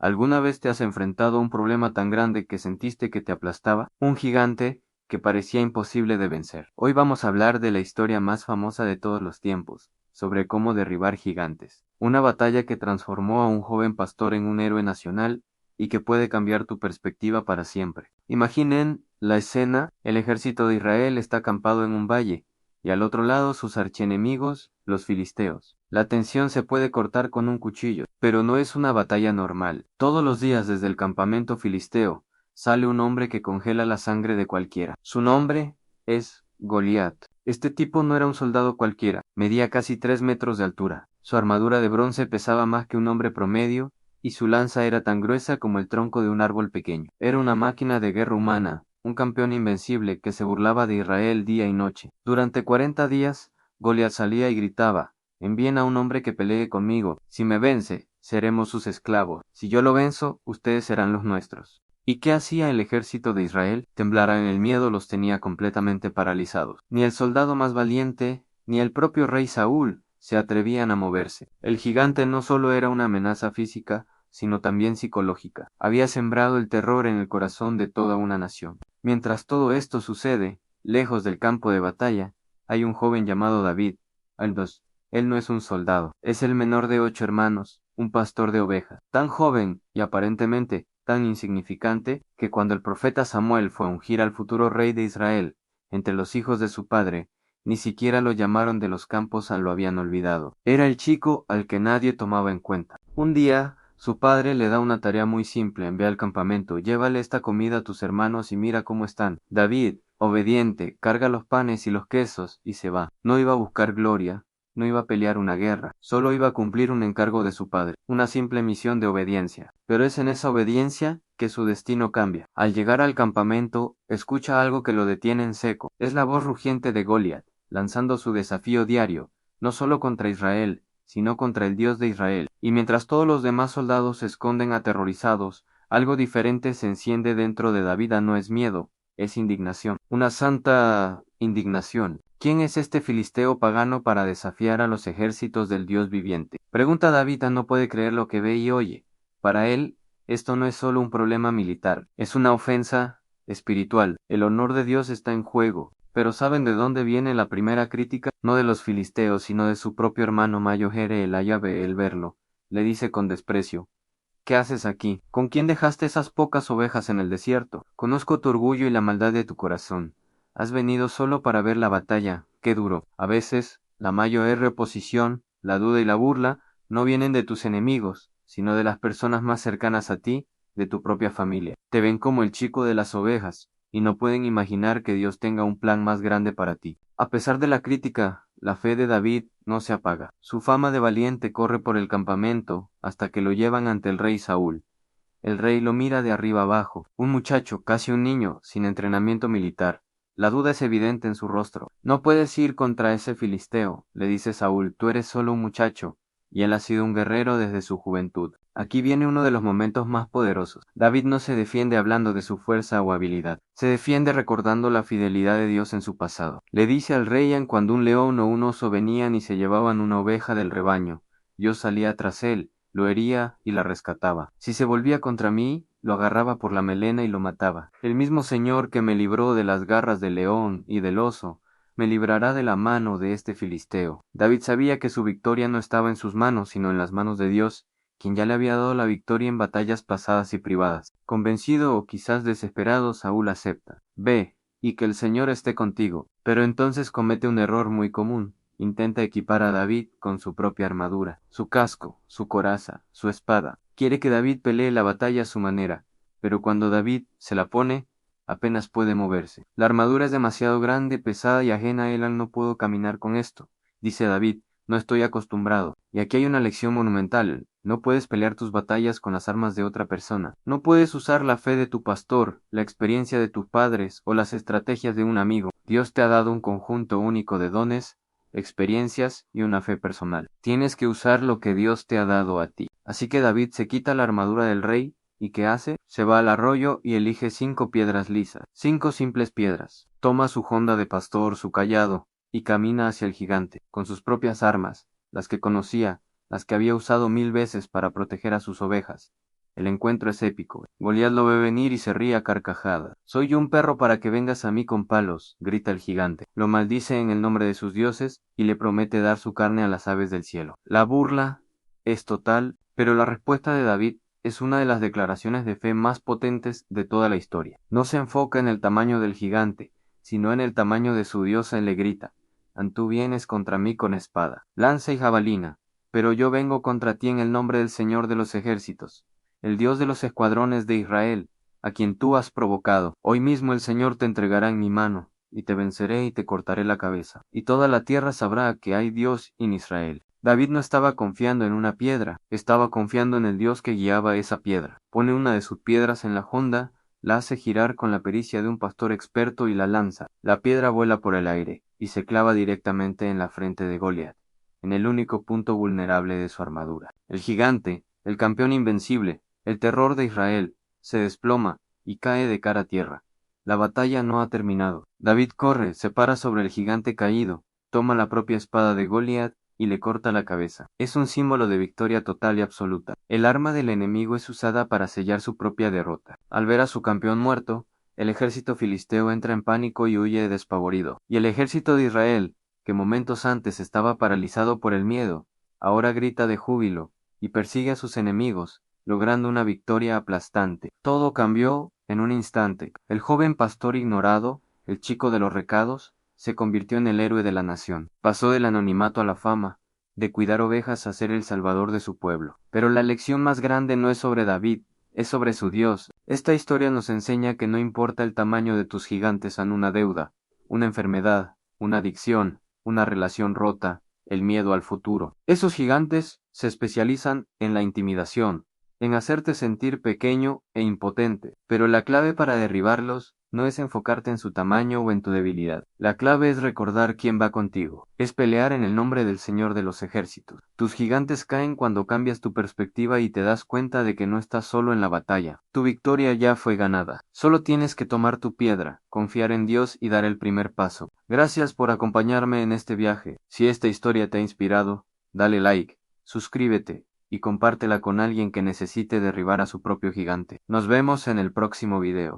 ¿Alguna vez te has enfrentado a un problema tan grande que sentiste que te aplastaba? Un gigante que parecía imposible de vencer. Hoy vamos a hablar de la historia más famosa de todos los tiempos, sobre cómo derribar gigantes. Una batalla que transformó a un joven pastor en un héroe nacional y que puede cambiar tu perspectiva para siempre. Imaginen la escena: el ejército de Israel está acampado en un valle, y al otro lado sus archienemigos, los filisteos. La tensión se puede cortar con un cuchillo, pero no es una batalla normal. Todos los días desde el campamento filisteo sale un hombre que congela la sangre de cualquiera. Su nombre es Goliat. Este tipo no era un soldado cualquiera, medía casi 3 metros de altura. Su armadura de bronce pesaba más que un hombre promedio, y su lanza era tan gruesa como el tronco de un árbol pequeño. Era una máquina de guerra humana, un campeón invencible que se burlaba de Israel día y noche. Durante 40 días, Goliat salía y gritaba: envíen a un hombre que pelee conmigo. Si me vence, seremos sus esclavos. Si yo lo venzo, ustedes serán los nuestros. ¿Y qué hacía el ejército de Israel? Temblar en el miedo los tenía completamente paralizados. Ni el soldado más valiente, ni el propio rey Saúl se atrevían a moverse. El gigante no solo era una amenaza física, sino también psicológica. Había sembrado el terror en el corazón de toda una nación. Mientras todo esto sucede, lejos del campo de batalla, hay un joven llamado David. Él no es un soldado, es el menor de 8 hermanos, un pastor de ovejas, tan joven y aparentemente tan insignificante que cuando el profeta Samuel fue a ungir al futuro rey de Israel entre los hijos de su padre, ni siquiera lo llamaron de los campos, lo habían olvidado. Era el chico al que nadie tomaba en cuenta. Un día, su padre le da una tarea muy simple: ve al campamento, llévale esta comida a tus hermanos y mira cómo están. David, obediente, carga los panes y los quesos y se va. No iba a buscar gloria, no iba a pelear una guerra, solo iba a cumplir un encargo de su padre, una simple misión de obediencia. Pero es en esa obediencia que su destino cambia. Al llegar al campamento, escucha algo que lo detiene en seco. Es la voz rugiente de Goliat, lanzando su desafío diario, no solo contra Israel, sino contra el Dios de Israel. Y mientras todos los demás soldados se esconden aterrorizados, algo diferente se enciende dentro de David. No es miedo, es indignación, una santa indignación. ¿Quién es este filisteo pagano para desafiar a los ejércitos del Dios viviente? Pregunta David. No puede creer lo que ve y oye. Para él, esto no es solo un problema militar, es una ofensa espiritual. El honor de Dios está en juego. Pero ¿saben de dónde viene la primera crítica? No de los filisteos, sino de su propio hermano mayor Eliabe. El verlo, le dice con desprecio: ¿qué haces aquí? ¿Con quién dejaste esas pocas ovejas en el desierto? Conozco tu orgullo y la maldad de tu corazón. Has venido solo para ver la batalla. Qué duro. A veces, la mayor oposición, la duda y la burla no vienen de tus enemigos, sino de las personas más cercanas a ti, de tu propia familia. Te ven como el chico de las ovejas, y no pueden imaginar que Dios tenga un plan más grande para ti. A pesar de la crítica, la fe de David no se apaga. Su fama de valiente corre por el campamento hasta que lo llevan ante el rey Saúl. El rey lo mira de arriba abajo, un muchacho, casi un niño, sin entrenamiento militar. La duda es evidente en su rostro. No puedes ir contra ese filisteo, le dice Saúl. Tú eres solo un muchacho, y él ha sido un guerrero desde su juventud. Aquí viene uno de los momentos más poderosos. David no se defiende hablando de su fuerza o habilidad. Se defiende recordando la fidelidad de Dios en su pasado. Le dice al rey: en cuando un león o un oso venían y se llevaban una oveja del rebaño, yo salía tras él, lo hería y la rescataba. Si se volvía contra mí, lo agarraba por la melena y lo mataba. El mismo Señor que me libró de las garras del león y del oso, me librará de la mano de este filisteo. David sabía que su victoria no estaba en sus manos, sino en las manos de Dios, quien ya le había dado la victoria en batallas pasadas y privadas. Convencido o quizás desesperado, Saúl acepta. Ve, y que el Señor esté contigo. Pero entonces comete un error muy común. Intenta equipar a David con su propia armadura, su casco, su coraza, su espada. Quiere que David pelee la batalla a su manera, pero cuando David se la pone, apenas puede moverse. La armadura es demasiado grande, pesada y ajena a él. No puedo caminar con esto, dice David. No estoy acostumbrado. Y aquí hay una lección monumental. No puedes pelear tus batallas con las armas de otra persona. No puedes usar la fe de tu pastor, la experiencia de tus padres o las estrategias de un amigo. Dios te ha dado un conjunto único de dones, experiencias y una fe personal. Tienes que usar lo que Dios te ha dado a ti. Así que David se quita la armadura del rey y ¿qué hace? Se va al arroyo y elige 5 piedras lisas, 5 simples piedras. Toma su honda de pastor, su cayado, y camina hacia el gigante, con sus propias armas, las que conocía, las que había usado 1000 veces para proteger a sus ovejas. El encuentro es épico. Goliat lo ve venir y se ríe a carcajadas. Soy yo un perro para que vengas a mí con palos, grita el gigante. Lo maldice en el nombre de sus dioses y le promete dar su carne a las aves del cielo. La burla es total, pero la respuesta de David es una de las declaraciones de fe más potentes de toda la historia. No se enfoca en el tamaño del gigante, sino en el tamaño de su diosa y le grita: Tú vienes contra mí con espada, lanza y jabalina, pero yo vengo contra ti en el nombre del Señor de los ejércitos, el Dios de los escuadrones de Israel, a quien tú has provocado. Hoy mismo el Señor te entregará en mi mano, y te venceré y te cortaré la cabeza, y toda la tierra sabrá que hay Dios en Israel. David no estaba confiando en una piedra, estaba confiando en el Dios que guiaba esa piedra. Pone una de sus piedras en la honda, la hace girar con la pericia de un pastor experto y la lanza. La piedra vuela por el aire, y se clava directamente en la frente de Goliat, en el único punto vulnerable de su armadura. El gigante, el campeón invencible, el terror de Israel, se desploma y cae de cara a tierra. La batalla no ha terminado. David corre, se para sobre el gigante caído, toma la propia espada de Goliat y le corta la cabeza. Es un símbolo de victoria total y absoluta. El arma del enemigo es usada para sellar su propia derrota. Al ver a su campeón muerto, el ejército filisteo entra en pánico y huye despavorido. Y el ejército de Israel, que momentos antes estaba paralizado por el miedo, ahora grita de júbilo y persigue a sus enemigos, logrando una victoria aplastante. Todo cambió en un instante. El joven pastor ignorado, el chico de los recados, se convirtió en el héroe de la nación. Pasó del anonimato a la fama, de cuidar ovejas a ser el salvador de su pueblo. Pero la lección más grande no es sobre David, es sobre su Dios. Esta historia nos enseña que no importa el tamaño de tus gigantes en una deuda, una enfermedad, una adicción, una relación rota, el miedo al futuro. Esos gigantes se especializan en la intimidación, en hacerte sentir pequeño e impotente, pero la clave para derribarlos no es enfocarte en su tamaño o en tu debilidad. La clave es recordar quién va contigo. Es pelear en el nombre del Señor de los ejércitos. Tus gigantes caen cuando cambias tu perspectiva y te das cuenta de que no estás solo en la batalla. Tu victoria ya fue ganada. Solo tienes que tomar tu piedra, confiar en Dios y dar el primer paso. Gracias por acompañarme en este viaje. Si esta historia te ha inspirado, dale like, suscríbete y compártela con alguien que necesite derribar a su propio gigante. Nos vemos en el próximo video.